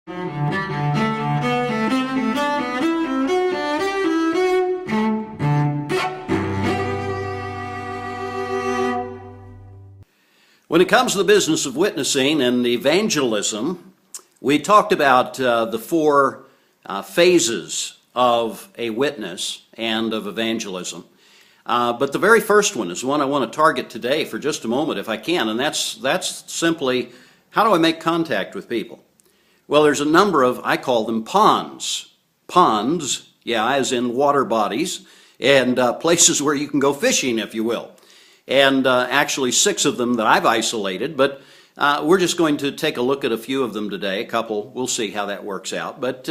When it comes to the business of witnessing and evangelism, we talked about the four phases of a witness and of evangelism. But the very first one is the one I want to target today for just a moment if I can, and that's simply, how do I make contact with people? Well, there's a number of, I call them ponds. Ponds, yeah, as in water bodies, and places where you can go fishing, if you will. And actually 6 of them that I've isolated, but we're just going to take a look at a few of them today, a couple. We'll see how that works out. But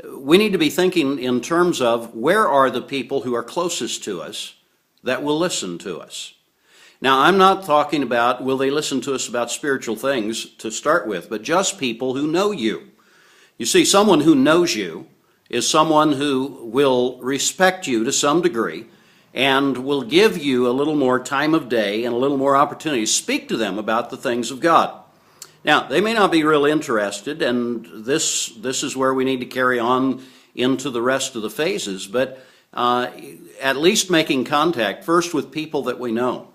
we need to be thinking in terms of where are the people who are closest to us that will listen to us. Now, I'm not talking about will they listen to us about spiritual things to start with, but just people who know you. You see, someone who knows you is someone who will respect you to some degree and will give you a little more time of day and a little more opportunity to speak to them about the things of God. Now, they may not be real interested, and this is where we need to carry on into the rest of the phases, but at least making contact first with people that we know.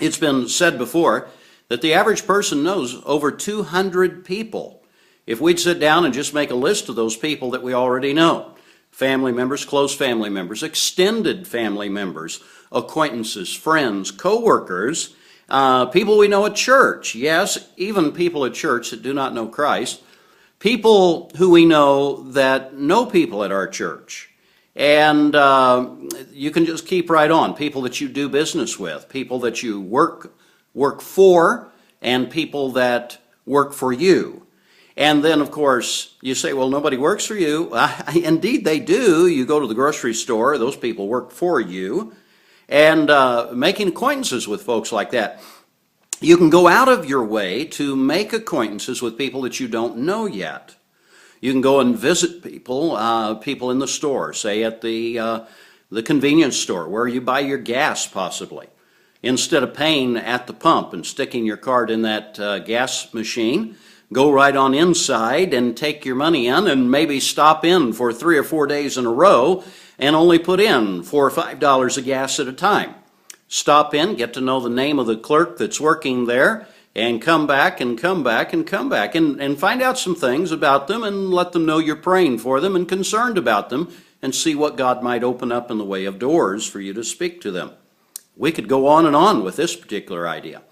It's been said before that the average person knows over 200 people. If we'd sit down and just make a list of those people that we already know, family members, close family members, extended family members, acquaintances, friends, co-workers, people we know at church, yes, even people at church that do not know Christ, people who we know that know people at our church. And you can just keep right on. People that you do business with, people that you work for, and people that work for you. And then, of course, you say, well, nobody works for you. Indeed, they do. You go to the grocery store, those people work for you. And making acquaintances with folks like that. You can go out of your way to make acquaintances with people that you don't know yet. You can go and visit people in the store, say at the convenience store where you buy your gas possibly. Instead of paying at the pump and sticking your card in that gas machine, go right on inside and take your money in and maybe stop in for 3 or 4 days in a row and only put in $4 or $5 of gas at a time. Stop in, get to know the name of the clerk that's working there, and come back and come back and come back and find out some things about them and let them know you're praying for them and concerned about them and see what God might open up in the way of doors for you to speak to them. We could go on and on with this particular idea.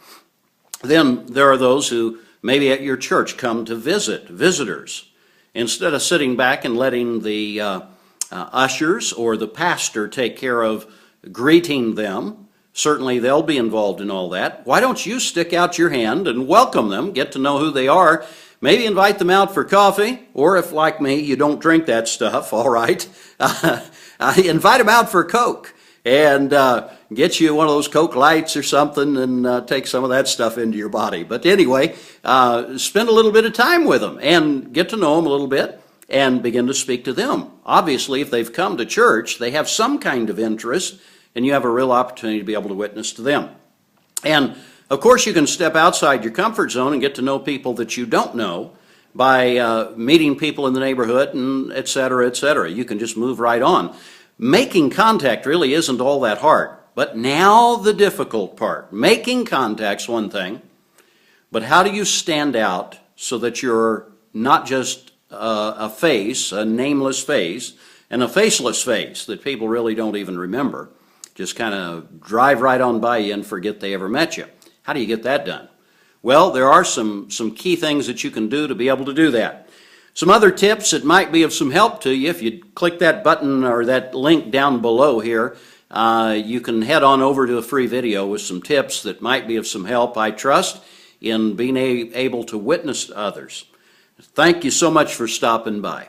Then there are those who maybe at your church come to visit, visitors. Instead of sitting back and letting the ushers or the pastor take care of greeting them, certainly they'll be involved in all that. Why don't you stick out your hand and welcome them, get to know who they are, maybe invite them out for coffee, or if, like me, you don't drink that stuff, all right, invite them out for Coke. And get you one of those Coke Lights or something and take some of that stuff into your body. But anyway, spend a little bit of time with them and get to know them a little bit and begin to speak to them. Obviously, if they've come to church, they have some kind of interest, and you have a real opportunity to be able to witness to them. And, of course, you can step outside your comfort zone and get to know people that you don't know by meeting people in the neighborhood and et cetera, et cetera. You can just move right on. Making contact really isn't all that hard. But now the difficult part. Making contact's one thing, but how do you stand out so that you're not just a face, a nameless face, and a faceless face that people really don't even remember. Just kind of drive right on by you and forget they ever met you. How do you get that done? Well, there are some key things that you can do to be able to do that. Some other tips that might be of some help to you, if you click that button or that link down below here, you can head on over to a free video with some tips that might be of some help, I trust, in being able to witness to others. Thank you so much for stopping by.